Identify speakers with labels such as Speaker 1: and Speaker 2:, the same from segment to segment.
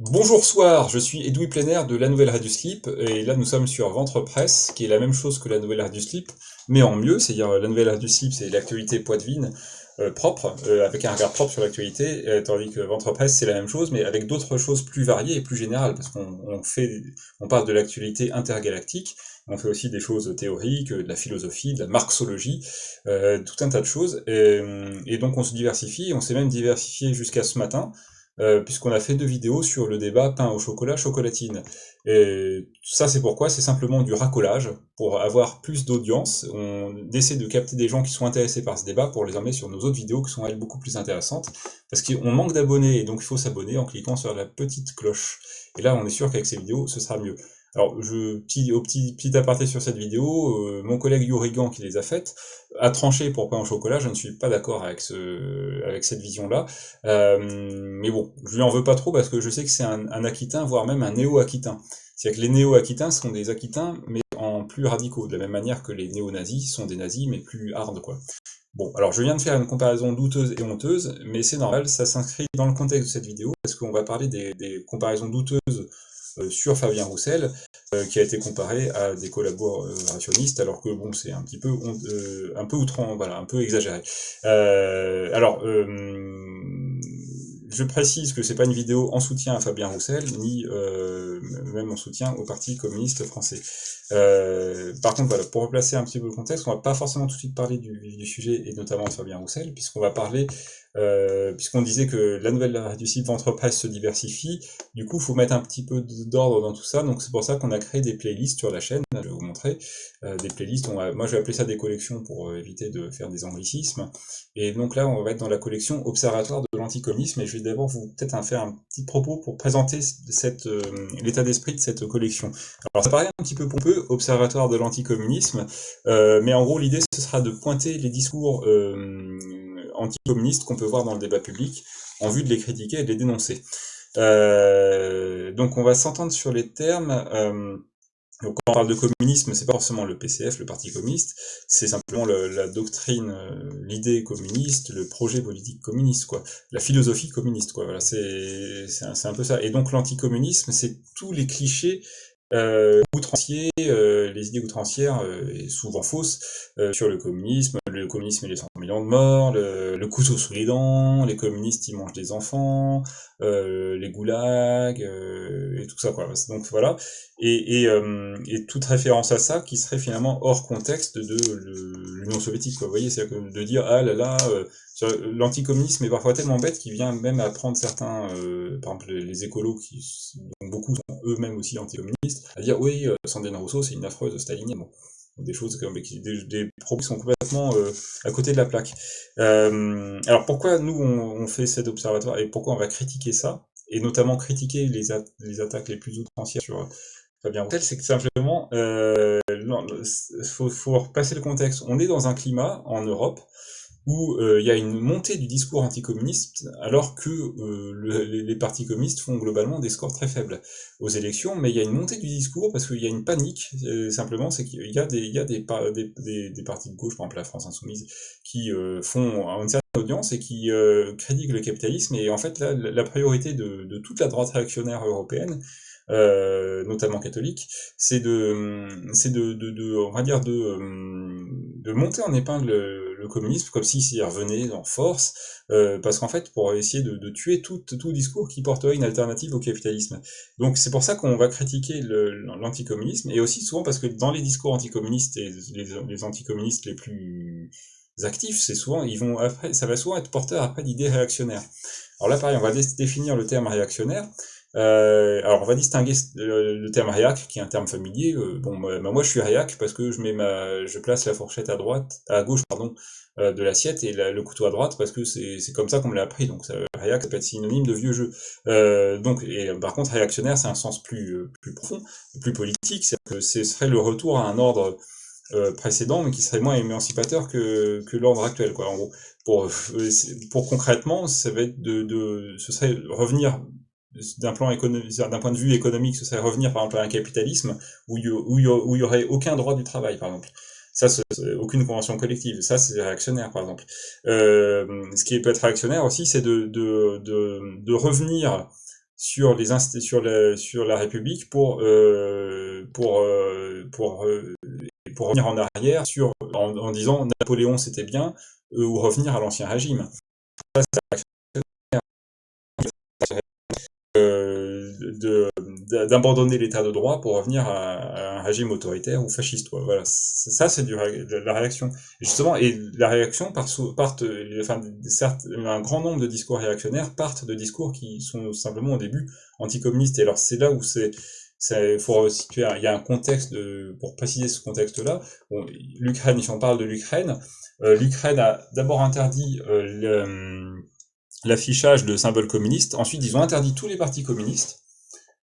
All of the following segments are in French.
Speaker 1: Bonjour soir, je suis Edoui Plenaire de La Nouvelle Radio Slip, et là nous sommes sur Ventre Presse, qui est la même chose que La Nouvelle Radio Slip, mais en mieux, c'est-à-dire La Nouvelle Radio Slip c'est l'actualité poitevine, propre, avec un regard propre sur l'actualité, tandis que Ventre Presse c'est la même chose, mais avec d'autres choses plus variées et plus générales, parce on parle de l'actualité intergalactique, on fait aussi des choses théoriques, de la philosophie, de la marxologie, tout un tas de choses, et donc on se diversifie, on s'est même diversifié jusqu'à ce matin, puisqu'on a fait 2 vidéos sur le débat pain au chocolat, chocolatine. Et ça, c'est pourquoi? C'est simplement du racolage, pour avoir plus d'audience. On essaie de capter des gens qui sont intéressés par ce débat pour les emmener sur nos autres vidéos qui sont, elles, beaucoup plus intéressantes. Parce qu'on manque d'abonnés, et donc il faut s'abonner en cliquant sur la petite cloche. Et là, on est sûr qu'avec ces vidéos, ce sera mieux. Alors, petit aparté sur cette vidéo, mon collègue Yurigan qui les a faites, a tranché pour pain au chocolat, je ne suis pas d'accord avec cette vision-là. Mais bon, je lui en veux pas trop parce que je sais que c'est un Aquitain, voire même un néo-Aquitain. C'est-à-dire que les néo-Aquitains sont des Aquitains, mais en plus radicaux, de la même manière que les néo-nazis sont des nazis, mais plus hard, quoi. Bon, alors je viens de faire une comparaison douteuse et honteuse, mais c'est normal, ça s'inscrit dans le contexte de cette vidéo, parce qu'on va parler des comparaisons douteuses sur Fabien Roussel, qui a été comparé à des collaborationnistes, alors que bon, c'est un peu outrant, voilà, un peu exagéré. Je précise que c'est pas une vidéo en soutien à Fabien Roussel, ni même en soutien au Parti communiste français. Par contre, voilà, pour replacer un petit peu le contexte, on va pas forcément tout de suite parler du sujet, et notamment de Fabien Roussel, puisqu'on va parler, puisqu'on disait que la nouvelle du site Ventre Presse se diversifie, du coup, il faut mettre un petit peu d'ordre dans tout ça, donc c'est pour ça qu'on a créé des playlists sur la chaîne, je vais vous montrer, des playlists, moi je vais appeler ça des collections pour éviter de faire des anglicismes, et donc là on va être dans la collection Observatoire de l'anticommunisme, et je vais d'abord vous peut-être faire un petit propos pour présenter l'état d'esprit de cette collection. Alors ça paraît un petit peu pompeux, Observatoire de l'anticommunisme, mais en gros l'idée ce sera de pointer les discours anticommunistes qu'on peut voir dans le débat public, en vue de les critiquer et de les dénoncer. Donc on va s'entendre sur les termes. Donc quand on parle de communisme, c'est pas forcément le PCF, le Parti communiste, c'est simplement la doctrine, l'idée communiste, le projet politique communiste, quoi, la philosophie communiste, quoi. Voilà, c'est un peu ça. Et donc l'anticommunisme, c'est tous les clichés outranciers, les idées outrancières et souvent fausses sur le communisme et les 100 millions de morts, le couteau sous les dents, les communistes ils mangent des enfants, les goulags et tout ça, quoi. Donc voilà, et toute référence à ça qui serait finalement hors contexte de l'Union soviétique, quoi. Vous voyez, c'est de dire ah là là, l'anticommunisme est parfois tellement bête qu'il vient même à prendre certains, par exemple les écolos dont beaucoup sont eux-mêmes aussi anticommunistes, à dire oui, Sandrine Rousseau c'est une affreuse stalinienne. Bon, des choses comme des propos qui sont complètement à côté de la plaque. Alors pourquoi nous on fait cet observatoire et pourquoi on va critiquer ça, et notamment critiquer les attaques les plus outrancières sur Fabien Roussel, c'est que simplement, faut repasser le contexte. On est dans un climat en Europe où il y a une montée du discours anticommuniste, alors que les partis communistes font globalement des scores très faibles aux élections, mais il y a une montée du discours parce qu'il y a une panique, simplement, c'est qu'il y a des partis de gauche, par exemple la France Insoumise, qui font une certaine audience et qui critiquent le capitalisme, et en fait là, la priorité de toute la droite réactionnaire européenne, notamment catholique, on va dire de monter en épingle le communisme comme s'il revenait en force, parce qu'en fait, pour essayer de tuer tout discours qui porterait une alternative au capitalisme. Donc c'est pour ça qu'on va critiquer l'anticommunisme, et aussi souvent parce que dans les discours anticommunistes et les anticommunistes les plus actifs, c'est souvent, ça va souvent être porteur après d'idées réactionnaires. Alors là, pareil, on va définir le terme réactionnaire. Alors on va distinguer le terme réac, qui est un terme familier. Bon, moi je suis réac parce que je place la fourchette à gauche, pardon, de l'assiette, et le couteau à droite parce que c'est comme ça qu'on me l'a appris. Donc réac, ça peut être synonyme de vieux jeu. Par contre réactionnaire, c'est un sens plus profond, plus politique. C'est-à-dire que ce serait le retour à un ordre précédent, mais qui serait moins émancipateur que l'ordre actuel, quoi. En gros, pour concrètement, ça va être ce serait revenir d'un point de vue économique, ce serait revenir par exemple à un capitalisme où il y aurait aucun droit du travail, par exemple. Ça, aucune convention collective. Ça, c'est réactionnaire, par exemple. Ce qui peut être réactionnaire aussi, c'est de revenir sur la République pour revenir en arrière en disant Napoléon c'était bien ou revenir à l'ancien régime. Ça, d'abandonner l'état de droit pour revenir à un régime autoritaire ou fasciste, quoi. Voilà, ça c'est de la réaction. Et justement, et la réaction enfin, certes, un grand nombre de discours réactionnaires partent de discours qui sont simplement au début anticommunistes. Et alors c'est là où faut situer, il y a un contexte pour préciser ce contexte-là. Bon, l'Ukraine, si on parle de l'Ukraine, l'Ukraine a d'abord interdit l'affichage de symboles communistes. Ensuite, ils ont interdit tous les partis communistes.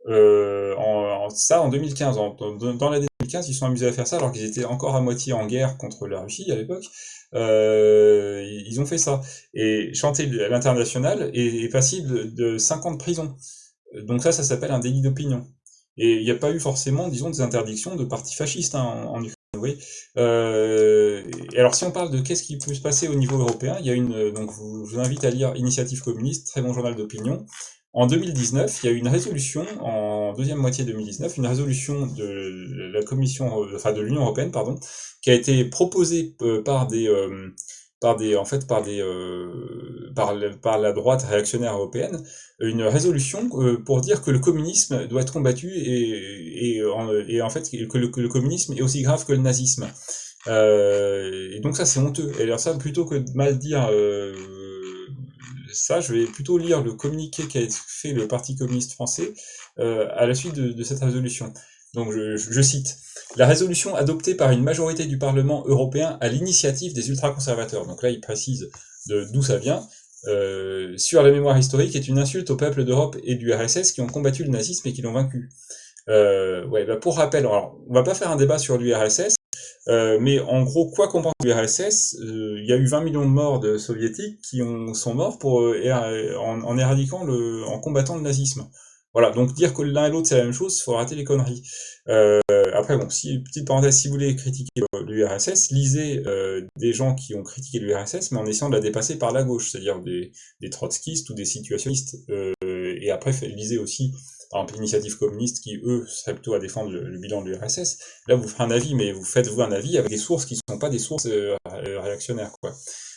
Speaker 1: En 2015, dans l'année 2015, ils sont amusés à faire ça alors qu'ils étaient encore à moitié en guerre contre la Russie à l'époque. Ils ont fait ça. Et chanter à l'international est passible de 5 ans de prison. Donc ça s'appelle un délit d'opinion. Et il n'y a pas eu forcément, disons, des interdictions de partis fascistes en Ukraine. Oui. Et alors si on parle de qu'est-ce qui peut se passer au niveau européen, il y a donc je vous invite à lire Initiative communiste, très bon journal d'opinion. En 2019, il y a eu une résolution, en deuxième moitié 2019, une résolution de la Commission, enfin de l'Union européenne, pardon, qui a été proposée par la droite réactionnaire européenne, une résolution pour dire que le communisme doit être combattu et en fait que le communisme est aussi grave que le nazisme. Et donc ça c'est honteux. Et alors ça, plutôt que de mal dire ça, je vais plutôt lire le communiqué qu'a fait le Parti communiste français à la suite de cette résolution. Donc je cite. La résolution adoptée par une majorité du Parlement européen à l'initiative des ultraconservateurs, donc là il précise d'où ça vient, sur la mémoire historique est une insulte aux peuples d'Europe et du RSS qui ont combattu le nazisme et qui l'ont vaincu. Pour rappel, alors, on va pas faire un débat sur l'URSS, mais en gros, quoi qu'on pense de l'URSS, il y a eu 20 millions de morts de soviétiques qui sont morts en éradiquant en combattant le nazisme. Voilà, donc dire que l'un et l'autre c'est la même chose, il faut arrêter les conneries. Après, bon, petite parenthèse, si vous voulez critiquer l'URSS, lisez des gens qui ont critiqué l'URSS, mais en essayant de la dépasser par la gauche, c'est-à-dire des trotskistes ou des situationnistes. Et après, lisez aussi, par exemple, l'initiative communiste qui, eux, seraient plutôt à défendre le bilan de l'URSS. Là, vous ferez un avis, mais vous faites-vous un avis avec des sources qui ne sont pas des sources réactionnaires, quoi.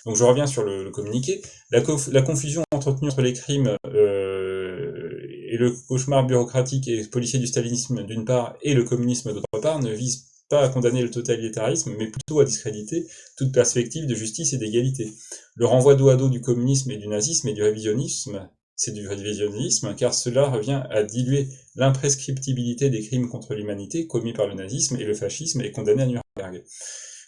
Speaker 1: Donc je reviens sur le communiqué. La confusion entretenue entre les crimes et le cauchemar bureaucratique et policier du stalinisme d'une part et le communisme d'autre part ne vise pas à condamner le totalitarisme, mais plutôt à discréditer toute perspective de justice et d'égalité. Le renvoi dos à dos du communisme et du nazisme et du révisionnisme, c'est du révisionnisme, car cela revient à diluer l'imprescriptibilité des crimes contre l'humanité commis par le nazisme et le fascisme et condamnés à Nuremberg.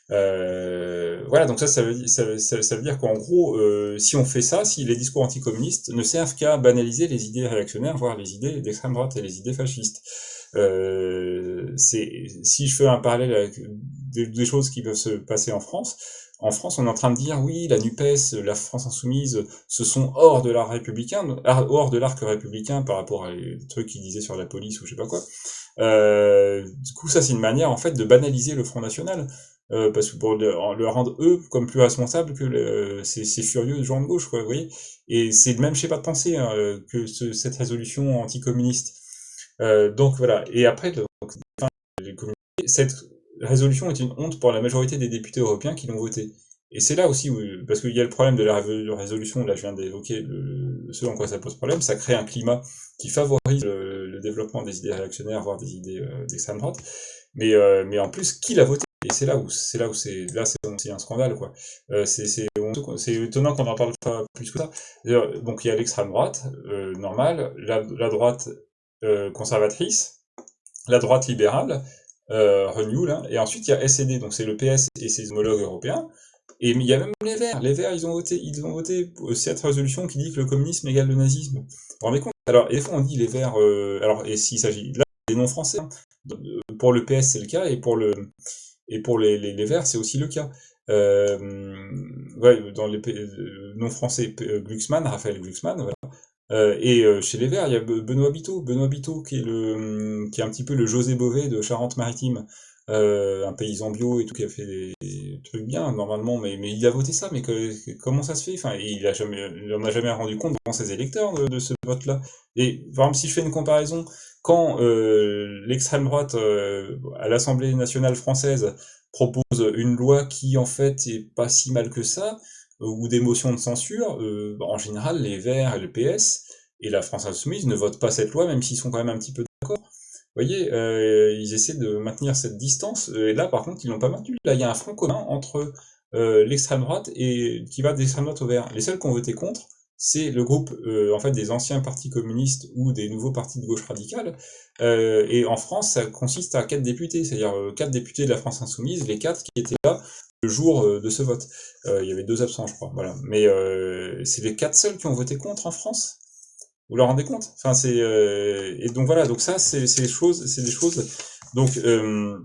Speaker 1: Voilà, donc ça veut dire qu'en gros, si on fait ça, si les discours anticommunistes ne servent qu'à banaliser les idées réactionnaires, voire les idées d'extrême droite et les idées fascistes. Si je fais un parallèle avec des choses qui peuvent se passer en France, on est en train de dire oui, la NUPES, la France insoumise, ce sont hors de l'arc républicain par rapport à les trucs qu'ils disaient sur la police ou je sais pas quoi. Du coup, ça c'est une manière en fait de banaliser le Front National. Parce que pour le rendre eux comme plus responsables que ces furieux gens de gauche, quoi, vous voyez. Et c'est le même schéma de pensée que cette résolution anticommuniste. Donc voilà. Et après, cette résolution est une honte pour la majorité des députés européens qui l'ont votée. Et c'est là aussi parce qu'il y a le problème de la résolution, là je viens d'évoquer ce en quoi ça pose problème, ça crée un climat qui favorise le développement des idées réactionnaires, voire des idées d'extrême droite. Mais en plus, qui l'a voté? Et c'est là où c'est aussi un scandale, quoi. C'est étonnant qu'on en parle pas plus que ça. Donc il y a l'extrême droite, normale, la droite conservatrice, la droite libérale, Renew, là, et ensuite il y a SED, donc c'est le PS et ses homologues européens. Et il y a même les Verts. Les Verts, ils ont voté cette résolution qui dit que le communisme égale le nazisme. Vous vous rendez compte? Alors, et des fois on dit les Verts, et s'il s'agit là des non-français, hein. Pour le PS c'est le cas, et pour les Verts c'est aussi le cas. Dans les non-français, Raphaël Glucksmann, voilà. Chez les Verts, il y a Benoît Biteau qui est un petit peu le José Bové de Charente-Maritime. un paysan bio et tout, qui a fait des trucs bien, normalement, mais il a voté ça, mais comment ça se fait? Enfin, il en a jamais rendu compte devant ses électeurs de ce vote-là. Et, par exemple, si je fais une comparaison, quand l'extrême droite, à l'Assemblée nationale française, propose une loi qui, en fait, est pas si mal que ça, ou des motions de censure, en général, les Verts et le PS et la France Insoumise ne votent pas cette loi, même s'ils sont quand même un petit peu d'accord. Vous voyez, ils essaient de maintenir cette distance, et là, par contre, ils l'ont pas maintenu. Là, il y a un front commun entre l'extrême droite et qui va d'extrême droite au vert. Les seuls qui ont voté contre, c'est le groupe en fait des anciens partis communistes ou des nouveaux partis de gauche radicale. Et en France, ça consiste à 4 députés, c'est-à-dire 4 députés de la France Insoumise, les 4 qui étaient là le jour de ce vote. Il y avait 2 absents, je crois. Voilà. Mais c'est les 4 seuls qui ont voté contre en France. Vous vous rendez compte? Enfin, et donc voilà, donc ça, c'est des choses, Donc, euh,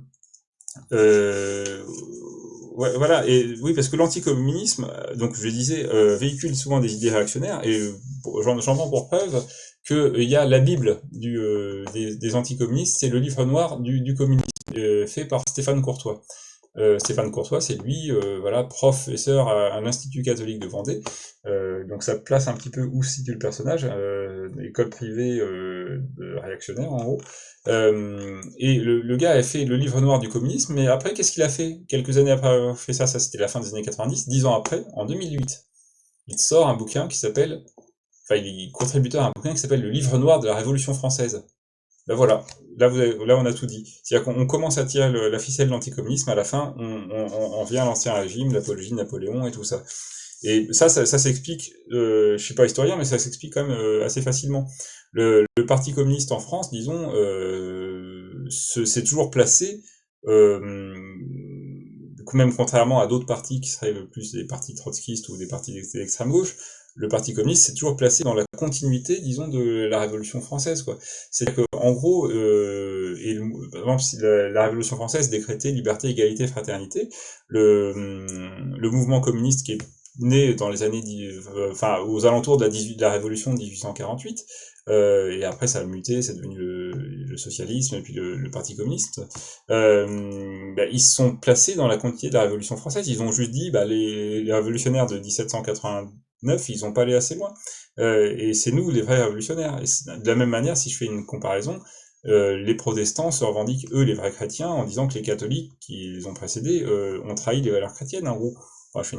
Speaker 1: ouais, voilà, et oui, parce que l'anticommunisme, donc je le disais, véhicule souvent des idées réactionnaires, et j'en prends pour preuve que il y a la Bible des anticommunistes, c'est le livre noir du communisme, fait par Stéphane Courtois. Stéphane Courtois, c'est lui, voilà, professeur à l'Institut catholique de Vendée. Donc ça place un petit peu où se situe le personnage, école privée réactionnaire en gros. Et le gars a fait le livre noir du communisme, mais après, qu'est-ce qu'il a fait? Quelques années après avoir fait ça, c'était la fin des années 90, 10 ans après, en 2008, il sort un bouquin qui s'appelle, enfin il est contributeur à un bouquin qui s'appelle Le livre noir de la Révolution française. Ben voilà, là on a tout dit. C'est-à-dire qu'on commence à tirer la ficelle de l'anticommunisme, à la fin on vient à l'ancien régime, l'apologie de Napoléon et tout ça. Et ça s'explique, je suis pas historien, mais ça s'explique quand même assez facilement. Le Parti communiste en France, disons, s'est toujours placé, même contrairement à d'autres partis qui seraient le plus des partis trotskistes ou des partis d'extrême gauche, le Parti communiste s'est toujours placé dans la continuité, disons, de la Révolution française, quoi. C'est-à-dire qu'en gros, par exemple, si la Révolution française décrétait liberté, égalité, fraternité, le mouvement communiste qui est né dans les années, enfin, aux alentours de la Révolution de 1848, et après ça a muté, c'est devenu le socialisme et puis le Parti communiste. Ils se sont placés dans la continuité de la Révolution française. Ils ont juste dit, les révolutionnaires de 1789, ils ont pas allé assez loin. Et c'est nous les vrais révolutionnaires. Et de la même manière, si je fais une comparaison, les protestants se revendiquent, eux, les vrais chrétiens, en disant que les catholiques qui les ont précédés ont trahi les valeurs chrétiennes, en gros. Enfin, je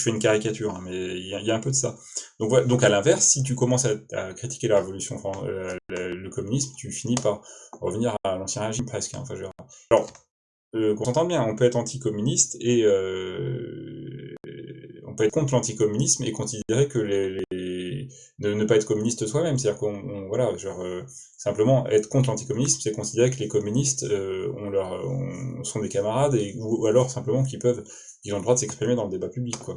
Speaker 1: fais une caricature, hein, mais il y a un peu de ça. Donc, voilà. Donc à l'inverse, si tu commences à critiquer la révolution, le communisme, tu finis par revenir à l'ancien régime presque. Hein. Enfin, alors, qu'on s'entende bien, on peut être anticommuniste et on peut être contre l'anticommunisme et considérer que ne pas être communiste soi-même. C'est-à-dire voilà, simplement être contre l'anticommunisme, c'est considérer que les communistes sont des camarades ou alors simplement qu'ils ont le droit de s'exprimer dans le débat public, quoi.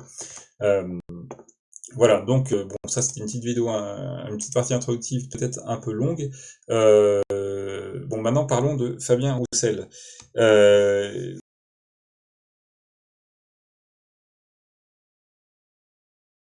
Speaker 1: Euh, voilà, donc bon, ça c'était une petite vidéo, une petite partie introductive peut-être un peu longue. Bon, maintenant parlons de Fabien Roussel.